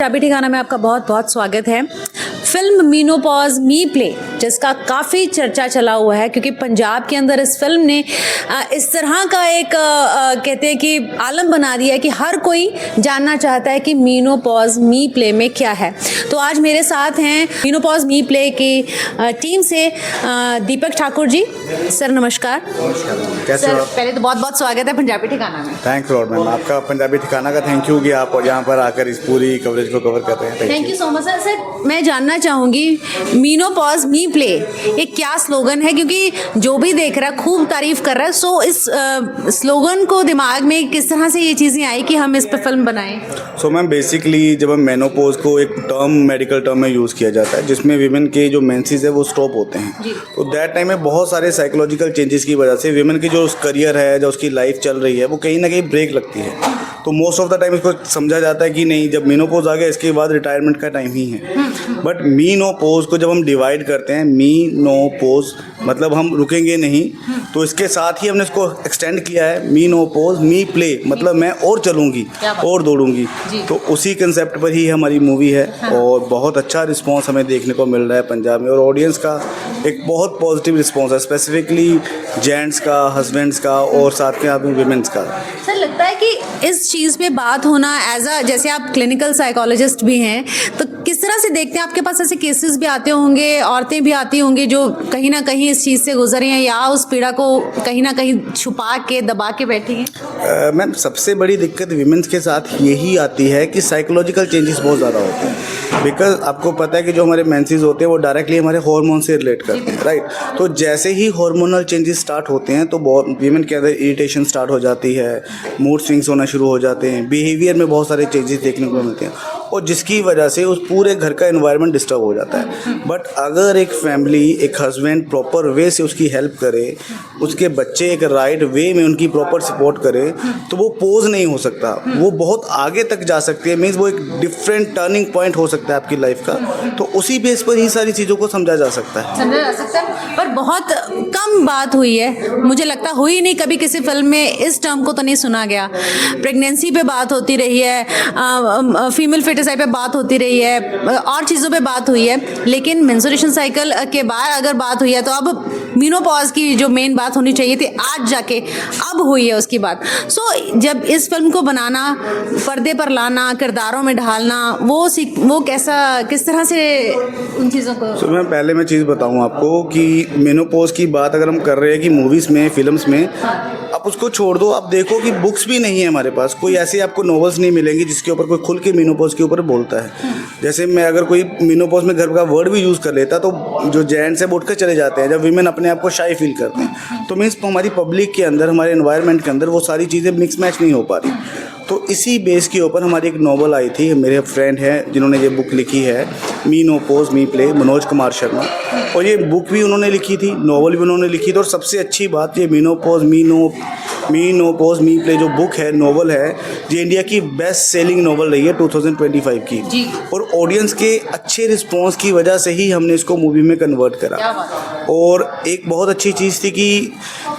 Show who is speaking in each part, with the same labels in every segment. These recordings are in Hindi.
Speaker 1: पंजाबी ठिकाना में आपका बहुत बहुत स्वागत है। फिल्म मीनोपॉज मी प्ले जिसका काफ़ी चर्चा चला हुआ है क्योंकि पंजाब के अंदर इस फिल्म ने इस तरह का एक कहते हैं कि आलम बना दिया है कि हर कोई जानना चाहता है कि मीनोपॉज मी प्ले में क्या है। तो आज मेरे साथ हैं मीनोपॉज मी प्ले की टीम से दीपक ठाकुर जी। सर नमस्कार।
Speaker 2: कैसे
Speaker 1: सर
Speaker 2: हो?
Speaker 1: पहले तो बहुत बहुत स्वागत है पंजाबी ठिकाना में।
Speaker 2: थैंक्स लॉर्ड मैम, आपका पंजाबी ठिकाना का थैंक यू कि आप यहाँ पर आकर इस पूरी कवरेज को कवर कर रहे हैं।
Speaker 1: Thank you so much sir. Sir मैं जानना चाहूँगी मीनोपॉज मी प्ले ये क्या स्लोगन है, क्योंकि जो भी देख रहा है खूब तारीफ कर रहा है। सो इस स्लोगन को दिमाग में किस तरह से ये चीज़ें आई कि हम इस पर फिल्म बनाएं?
Speaker 2: सो मैम बेसिकली जब हम मेनोपॉज को एक टर्म मेडिकल टर्म में यूज़ किया जाता है जिसमें वीमेन के जो मेंसेस है वो स्टॉप होते हैं, तो दैट टाइम में बहुत सारे साइकोलॉजिकल चेंजेस की वजह से वीमेन की जो करियर है, जो उसकी लाइफ चल रही है, वो कहीं ना कहीं ब्रेक लगती है। तो मोस्ट ऑफ द टाइम इसको समझा जाता है कि नहीं, जब मीनोपॉज आ गया इसके बाद रिटायरमेंट का टाइम ही है। बट मीनोपॉज को जब हम डिवाइड करते हैं, मीनोपॉज मतलब हम रुकेंगे नहीं, तो इसके साथ ही हमने इसको एक्सटेंड किया है मीनोपॉज मी प्ले मतलब मैं और चलूँगी और दौड़ूंगी। तो उसी कंसेप्ट पर ही हमारी मूवी है और बहुत अच्छा रिस्पांस हमें देखने को मिल रहा है पंजाब में, और ऑडियंस का एक बहुत पॉजिटिव रिस्पांस है, स्पेसिफिकली जेंट्स का, हस्बैंड्स का और साथ के साथ में विमेंस का।
Speaker 1: सर लगता है कि इस चीज़ पे बात होना एज अ, जैसे आप क्लिनिकल साइकोलॉजिस्ट भी हैं, तो किस तरह से देखते हैं? आपके पास ऐसे केसेस भी आते होंगे, औरतें भी आती होंगी जो कहीं ना कहीं इस चीज़ से गुजरी हैं या उस पीड़ा को कहीं ना कहीं छुपा के दबा के बैठी हैं?
Speaker 2: मैम सबसे बड़ी दिक्कत विमेंस के साथ यही आती है कि साइकोलॉजिकल चेंजेस बहुत ज़्यादा होते हैं। बिकॉज आपको पता है कि जो हमारे मेंसेस होते हैं वो डायरेक्टली हमारे हार्मोन से रिलेट करते हैं, राइट? तो जैसे ही हार्मोनल चेंजेस स्टार्ट होते हैं तो बहुत वीमेन के अंदर इरिटेशन स्टार्ट हो जाती है, मूड स्विंग्स होना शुरू हो जाते हैं, बिहेवियर में बहुत सारे चेंजेस देखने को मिलते हैं, और जिसकी वजह से उस पूरे घर का एनवायरनमेंट डिस्टर्ब हो जाता है। बट अगर एक फैमिली, एक हस्बैंड प्रॉपर वे से उसकी हेल्प करे, उसके बच्चे एक राइट वे में उनकी प्रॉपर सपोर्ट करे, तो वो पोज नहीं हो सकता, वो बहुत आगे तक जा सकती है। मीन्स वो एक डिफरेंट टर्निंग पॉइंट हो सकता है आपकी लाइफ का। तो उसी बेस पर ही सारी चीज़ों को समझा जा सकता है।
Speaker 1: समझा जा सकता है, पर बहुत कम बात हुई है, मुझे लगता हुई नहीं कभी किसी फिल्म में इस टर्म को तो नहीं सुना गया। प्रेगनेंसी पे बात होती रही है, फीमेल फिटिसाई पे बात होती रही है, और चीज़ों पे बात हुई है, लेकिन मेंस्ट्रुएशन साइकिल के बाद अगर बात हुई है तो अब मीनोपॉज की जो मेन बात होनी चाहिए थी आज जाके अब हुई है उसकी बात। सो जब इस फिल्म को बनाना, पर्दे पर लाना, किरदारों में ढालना, वो कैसा, किस तरह से उन चीज़ों को?
Speaker 2: तो मैं पहले मैं चीज़ बताऊं आपको कि मेनोपॉज की बात अगर हम कर रहे हैं कि मूवीज़ में, फिल्म्स में, आप उसको छोड़ दो, आप देखो कि बुक्स भी नहीं है हमारे पास, कोई ऐसी आपको नॉवेल्स नहीं मिलेंगी जिसके ऊपर कोई खुल के मेनोपॉज के ऊपर बोलता है। जैसे मैं अगर कोई मेनोपॉज में घर का वर्ड भी यूज़ कर लेता तो जो जेंट्स है वो उठ कर चले जाते हैं, जब वीमेन अपने आप को शाई फील करते हैं। तो मीन्स हमारी पब्लिक के अंदर, हमारे एनवायरनमेंट के अंदर वो सारी चीज़ें मिक्स मैच नहीं हो पा रही। तो इसी बेस के ऊपर हमारी एक नॉवल आई थी, मेरे फ्रेंड हैं जिन्होंने ये बुक लिखी है मीनोपॉज मी प्ले, मनोज कुमार शर्मा, और ये बुक भी उन्होंने लिखी थी, नॉवल भी उन्होंने लिखी थी, और सबसे अच्छी बात ये मीनोपॉज मी प्ले जो बुक है, नॉवल है, ये इंडिया की बेस्ट सेलिंग नॉवल रही है 2025 की, और ऑडियंस के अच्छे रिस्पॉन्स की वजह से ही हमने इसको मूवी में कन्वर्ट करा। और एक बहुत अच्छी चीज़ थी कि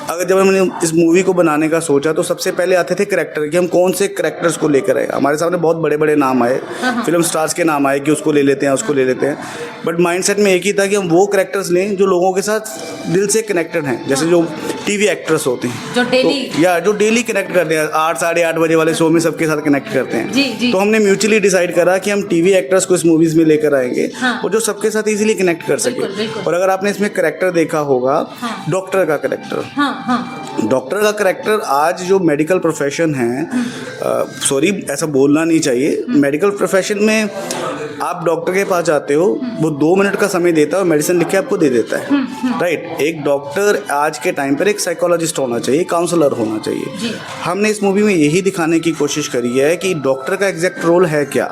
Speaker 2: अगर जब हमने इस मूवी को बनाने का सोचा तो सबसे पहले आते थे करैक्टर, कि हम कौन से करैक्टर्स को लेकर आए। हमारे सामने बहुत बड़े बड़े नाम आए, फिल्म स्टार्स के नाम आए कि उसको ले लेते हैं, उसको ले लेते हैं, बट माइंडसेट में एक ही था कि हम वो करैक्टर्स लें जो लोगों के साथ दिल से कनेक्टेड हैं, जैसे जो टीवी एक्टर्स होते हैं जो डेली कनेक्ट करते हैं, 8 साढ़े 8 बजे वाले शो में सबके साथ कनेक्ट करते हैं। तो हमने म्यूचुअली डिसाइड करा कि हम टीवी एक्टर्स को इस मूवीज़ में लेकर आएंगे और जो सबके साथ इजीली कनेक्ट कर सके। और अगर आपने इसमें करैक्टर देखा होगा, डॉक्टर का करैक्टर, डॉक्टर का करैक्टर आज जो मेडिकल प्रोफेशन है, सॉरी ऐसा बोलना नहीं चाहिए, मेडिकल प्रोफेशन में आप डॉक्टर के पास जाते हो, वो 2 मिनट का समय देता है और मेडिसिन लिख के आपको दे देता है, राइट? एक डॉक्टर आज के टाइम पर एक साइकोलॉजिस्ट होना चाहिए, काउंसलर होना चाहिए। हमने इस मूवी में यही दिखाने की कोशिश करी है कि डॉक्टर का एग्जैक्ट रोल है क्या,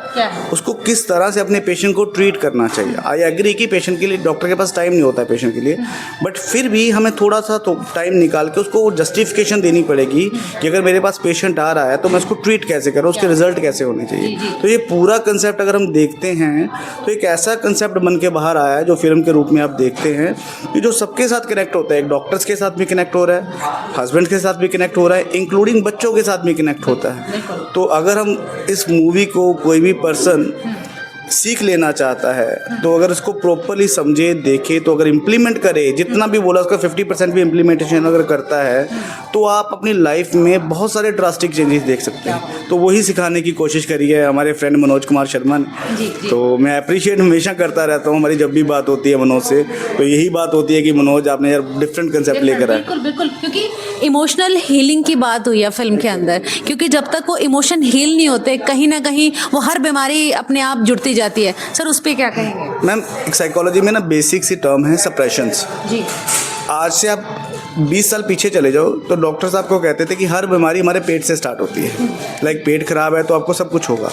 Speaker 2: उसको किस तरह से अपने पेशेंट को ट्रीट करना चाहिए। आई एग्री कि पेशेंट के लिए, डॉक्टर के पास टाइम नहीं होता है पेशेंट के लिए, बट फिर भी हमें थोड़ा सा तो टाइम निकाल के उसको जस्टिफिकेशन देनी पड़ेगी कि अगर मेरे पास पेशेंट आ रहा है तो मैं उसको ट्रीट कैसे करूँ, उसके रिजल्ट कैसे होने चाहिए। तो ये पूरा कंसेप्ट अगर हम देखते हैं तो एक ऐसा कंसेप्ट बन के बाहर आया है जो फिल्म के रूप में आप देखते हैं कि जो सबके साथ कनेक्ट होता है। एक डॉक्टर्स के साथ भी कनेक्ट हो रहा है, हस्बैंड के साथ भी कनेक्ट हो रहा है, इंक्लूडिंग बच्चों के साथ भी कनेक्ट होता है। तो अगर हम इस मूवी को कोई भी पर्सन सीख लेना चाहता है तो अगर उसको प्रॉपरली समझे, देखे, तो अगर इम्प्लीमेंट करे, जितना भी बोला उसका 50% भी इम्प्लीमेंटेशन अगर करता है तो आप अपनी लाइफ में बहुत सारे ड्रास्टिक चेंजेस देख सकते हैं। तो वही सिखाने की कोशिश करी है हमारे फ्रेंड मनोज कुमार शर्मा ने। तो मैं अप्रिशिएट हमेशा करता रहता हूँ, हमारी जब भी बात होती है मनोज से तो यही बात होती है कि मनोज आपने यार डिफरेंट कंसेप्ट लेकर आए।
Speaker 1: बिल्कुल बिल्कुल, क्योंकि इमोशनल हीलिंग की बात हुई है फिल्म के अंदर, क्योंकि जब तक वो इमोशन हील नहीं होते कहीं ना कहीं वो हर बीमारी अपने आप जुड़ती जाती है। सर उस पर क्या कहेंगे?
Speaker 2: मैम एक साइकोलॉजी में ना बेसिक सी टर्म है सप्रेशंस।
Speaker 1: जी,
Speaker 2: आज से आप 20 साल पीछे चले जाओ तो डॉक्टर्स आपको कहते थे कि हर बीमारी हमारे पेट से स्टार्ट होती है। लाइक पेट खराब है तो आपको सब कुछ होगा।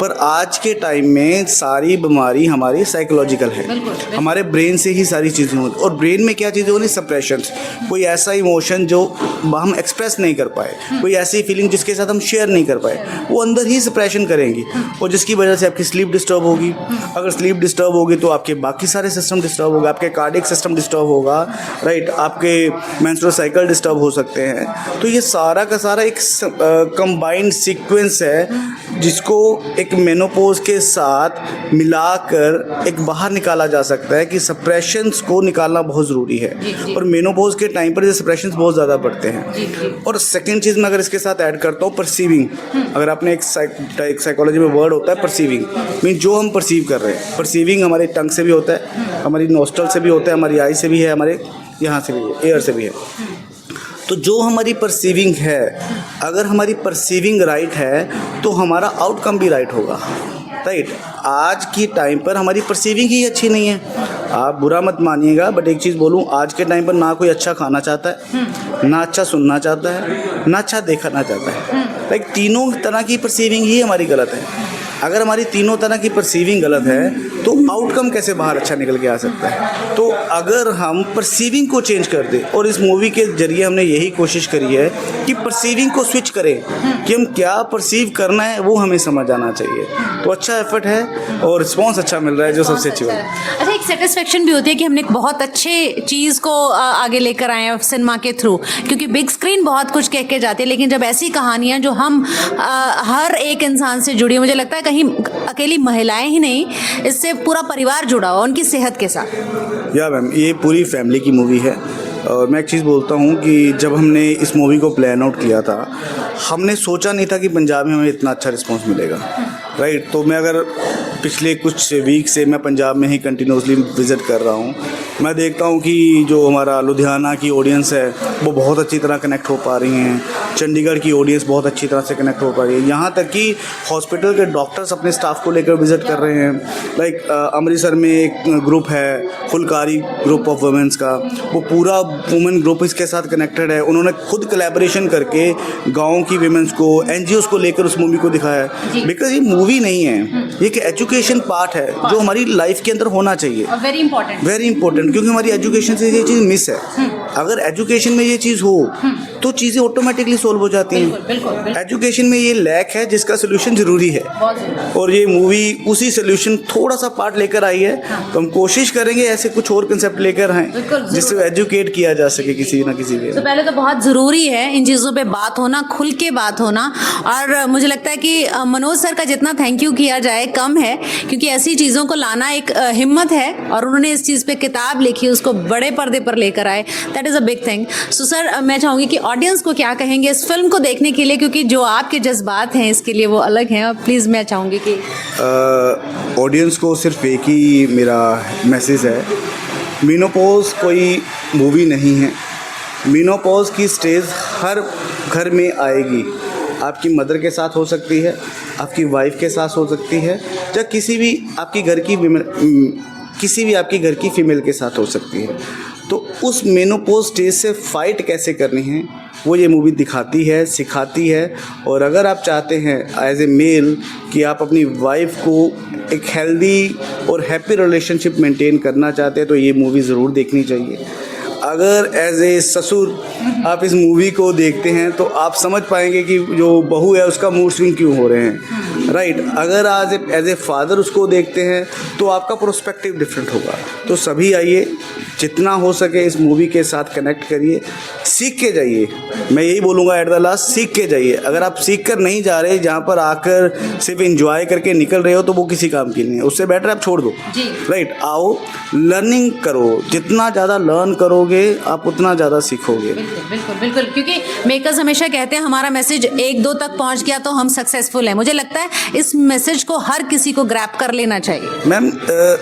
Speaker 2: पर आज के टाइम में सारी बीमारी हमारी साइकोलॉजिकल है, हमारे ब्रेन से ही सारी चीज़ें होती। और ब्रेन में क्या चीज़ें होती? सप्रेशंस। कोई ऐसा इमोशन जो हम एक्सप्रेस नहीं कर पाए, कोई ऐसी फीलिंग जिसके साथ हम शेयर नहीं कर पाए, वो अंदर ही सप्रेशन करेंगी और जिसकी वजह से आपकी स्लीप डिस्टर्ब होगी। अगर स्लीप डिस्टर्ब होगी तो आपके बाकी सारे सिस्टम डिस्टर्ब होगा, आपके कार्डियक सिस्टम डिस्टर्ब होगा, राइट, आपके मेंस्ट्रुअल साइकिल डिस्टर्ब हो सकते हैं। तो ये सारा का सारा एक कंबाइंड सीक्वेंस है जिसको एक मेनोपॉज के साथ मिलाकर एक बाहर निकाला जा सकता है कि सप्रेशंस को निकालना बहुत ज़रूरी है। और मेनोपॉज के टाइम पर ये सप्रेशंस बहुत ज़्यादा बढ़ते हैं। और सेकेंड चीज़ मैं अगर इसके साथ ऐड करता हूँ परसीविंग। अगर आपने एक साइकोलॉजी में वर्ड होता है परसीविंग, मीन जो हम परसीव कर रहे हैं। परसीविंग हमारे टंग से भी होता है, हमारी नोस्ट्रल से भी होता है, हमारी आई से भी है, हमारे यहाँ से भी है, एयर से भी है। तो जो हमारी परसीविंग है, अगर हमारी परसीविंग राइट है तो हमारा आउटकम भी राइट होगा, राइट। आज की टाइम पर हमारी परसीविंग ही अच्छी नहीं है। आप बुरा मत मानिएगा बट एक चीज़ बोलूँ, आज के टाइम पर ना कोई अच्छा खाना चाहता है, ना अच्छा सुनना चाहता है, ना अच्छा देखना चाहता है। लाइक तीनों तरह की परसीविंग ही हमारी गलत है। अगर हमारी तीनों तरह की परसीविंग गलत है तो आउटकम कैसे बाहर अच्छा निकल के आ सकता है? तो अगर हम परसीविंग को चेंज कर दें, और इस मूवी के जरिए हमने यही कोशिश करी है कि परसीविंग को स्विच करें कि हम क्या परसीव करना है वो हमें समझ आना चाहिए। तो अच्छा एफर्ट है और रिस्पॉन्स अच्छा मिल रहा है, जो सबसे अच्छी बात है।
Speaker 1: अच्छा, एक सेटिस्फेक्शन भी होती है कि हमने एक बहुत अच्छे चीज़ को आगे लेकर आए हैं सिनेमा के थ्रू, क्योंकि बिग स्क्रीन बहुत कुछ कह के जाती है, लेकिन जब ऐसी कहानियाँ जो हम हर एक इंसान से जुड़ी, मुझे लगता है कहीं अकेली महिलाएं ही नहीं, इससे पूरा परिवार जुड़ा हो उनकी सेहत के साथ।
Speaker 2: या मैम ये पूरी फैमिली की मूवी है। और मैं एक चीज़ बोलता हूँ कि जब हमने इस मूवी को प्लान आउट किया था, हमने सोचा नहीं था कि पंजाब में हमें इतना अच्छा रिस्पांस मिलेगा, राइट। तो मैं अगर पिछले कुछ वीक से मैं पंजाब में ही कंटिन्यूसली विज़िट कर रहा हूँ, मैं देखता हूँ कि जो हमारा लुधियाना की ऑडियंस है वो बहुत अच्छी तरह कनेक्ट हो पा रही हैं, चंडीगढ़ की ऑडियंस बहुत अच्छी तरह से कनेक्ट हो पा रही है, यहाँ तक कि हॉस्पिटल के डॉक्टर्स अपने स्टाफ को लेकर विज़िट कर रहे हैं। लाइक अमृतसर में एक ग्रुप है फुलकारी ग्रुप ऑफ वुमेंस का, वो पूरा वुमेन ग्रुप इसके साथ कनेक्टेड है। उन्होंने खुद कोलैबोरेशन करके गाँव की वुमेंस को, NGOs को लेकर उस मूवी को दिखाया है। बिकॉज ये मूवी नहीं है, ये एक एजुकेशन पार्ट है जो हमारी लाइफ के अंदर होना चाहिए।
Speaker 1: वेरी इंपॉर्टेंट,
Speaker 2: क्योंकि हमारी एजुकेशन से ये चीज़ मिस है। अगर एजुकेशन में ये चीज़ हो तो चीज़ें ऑटोमेटिकली सोल्व हो जाती हैं। एजुकेशन में ये लैक है जिसका सोल्यूशन ज़रूरी है, और ये मूवी उसी सोल्यूशन थोड़ा सा पार्ट लेकर आई है। तो हम कोशिश करेंगे ऐसे कुछ और कंसेप्ट लेकर आएँ जिससे एजुकेट किया जा सके किसी ना किसी वे।
Speaker 1: तो पहले तो बहुत ज़रूरी है इन चीज़ों पे बात होना, खुल के बात होना, और मुझे लगता है कि मनोज सर का जितना थैंक यू किया जाए कम है, क्योंकि ऐसी चीज़ों को लाना एक हिम्मत है, और उन्होंने इस चीज़ पे किताब लिखी, उसको बड़े पर्दे पर लेकर आए, that is a big thing. So sir मैं चाहूँगी कि ऑडियंस को क्या कहेंगे इस फिल्म को देखने के लिए, क्योंकि जो आपके जज्बात हैं इसके लिए वो अलग हैं, और प्लीज़ मैं चाहूँगी कि
Speaker 2: ऑडियंस को सिर्फ एक ही मेरा मैसेज है, मेनोपॉज कोई मूवी नहीं है। मेनोपॉज की स्टेज हर घर में आएगी। आपकी मदर के साथ हो सकती है, आपकी वाइफ के साथ हो सकती है, या किसी भी आपकी घर की फीमेल के साथ हो सकती है। तो उस मेनोपॉज स्टेज से फाइट कैसे करनी है वो ये मूवी दिखाती है, सिखाती है। और अगर आप चाहते हैं एज ए मेल कि आप अपनी वाइफ को एक हेल्दी और हैप्पी रिलेशनशिप मेंटेन करना चाहते हैं तो ये मूवी ज़रूर देखनी चाहिए। अगर एज ए ससुर आप इस मूवी को देखते हैं तो आप समझ पाएंगे कि जो बहू है उसका मूड स्विंग क्यों हो रहे हैं, राइट। अगर आज एज ए फादर उसको देखते हैं तो आपका प्रोस्पेक्टिव डिफरेंट होगा। तो सभी आइए, जितना हो सके इस मूवी के साथ कनेक्ट करिए, सीख के जाइए। मैं यही बोलूँगा एट द लास्ट, सीख के जाइए। अगर आप सीख कर नहीं जा रहे, जहाँ पर आकर सिर्फ इंजॉय करके निकल रहे हो, तो वो किसी काम की नहीं है। उससे बेटर आप छोड़ दो, राइट। आओ, लर्निंग करो। जितना ज़्यादा लर्न करोगे आप उतना ज़्यादा सीखोगे।
Speaker 1: बिल्कुल बिल्कुल, क्योंकि मेकर्स हमेशा कहते हैं हमारा मैसेज 1-2 तक पहुंच गया तो हम सक्सेसफुल हैं। मुझे लगता है इस मैसेज को हर किसी को ग्रैब कर लेना चाहिए।
Speaker 2: मैम,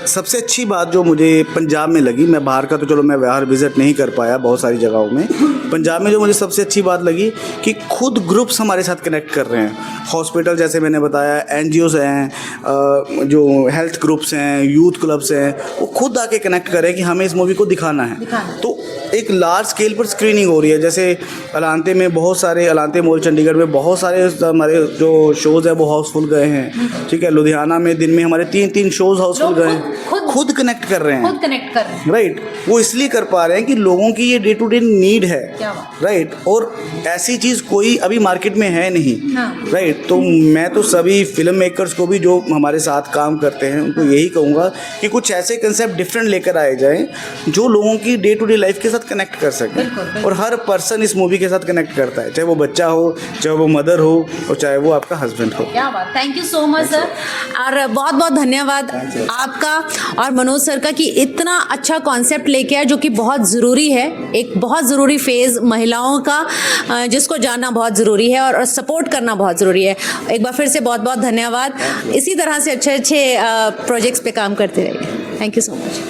Speaker 2: सबसे अच्छी बात जो मुझे पंजाब में लगी, मैं बाहर का तो चलो मैं बाहर विजिट नहीं कर पाया बहुत सारी जगहों में, पंजाब में जो मुझे सबसे अच्छी बात लगी कि खुद ग्रुप्स हमारे साथ कनेक्ट कर रहे हैं। हॉस्पिटल जैसे मैंने बताया, एनजीओज हैं, जो हेल्थ ग्रुप्स हैं, यूथ क्लब्स हैं, वो खुद आके कनेक्ट कर रहे हैं कि हमें इस मूवी को दिखाना है। तो एक लार्ज स्केल पर स्क्रीनिंग हो रही है। जैसे अलांते में बहुत सारे, अलांते मॉल चंडीगढ़ में बहुत सारे हमारे जो शोज़ है वो हाउसफुल गए हैं, ठीक है। लुधियाना में दिन में हमारे 3-3 शोज़ हाउसफुल गए हैं। खुद कनेक्ट कर रहे हैं, राइट। वो इसलिए कर पा रहे हैं कि लोगों की ये डे टू डे नीड है, राइट। और ऐसी चीज़ कोई अभी मार्केट में है नहीं, राइट। तो मैं तो सभी फिल्म मेकर्स को भी जो हमारे साथ काम करते हैं उनको यही कहूँगा कि कुछ ऐसे कंसेप्ट डिफरेंट लेकर आए जाएं जो लोगों की डे टू डे लाइफ के साथ कनेक्ट कर सकें। और हर पर्सन इस मूवी के साथ कनेक्ट करता है, चाहे वो बच्चा हो, चाहे वो मदर हो, और चाहे वो आपका हस्बैंड हो।
Speaker 1: क्या बात, thank you so much sir. और बहुत बहुत धन्यवाद आपका और मनोज सर का कि इतना अच्छा कॉन्सेप्ट लेके आए, जो कि बहुत ज़रूरी है। एक बहुत ज़रूरी फेज़ महिलाओं का, जिसको जानना बहुत ज़रूरी है और सपोर्ट करना बहुत ज़रूरी है। एक बार फिर से बहुत बहुत धन्यवाद। इसी तरह से अच्छे अच्छे प्रोजेक्ट्स पे काम करते रहिए। Thank you so much.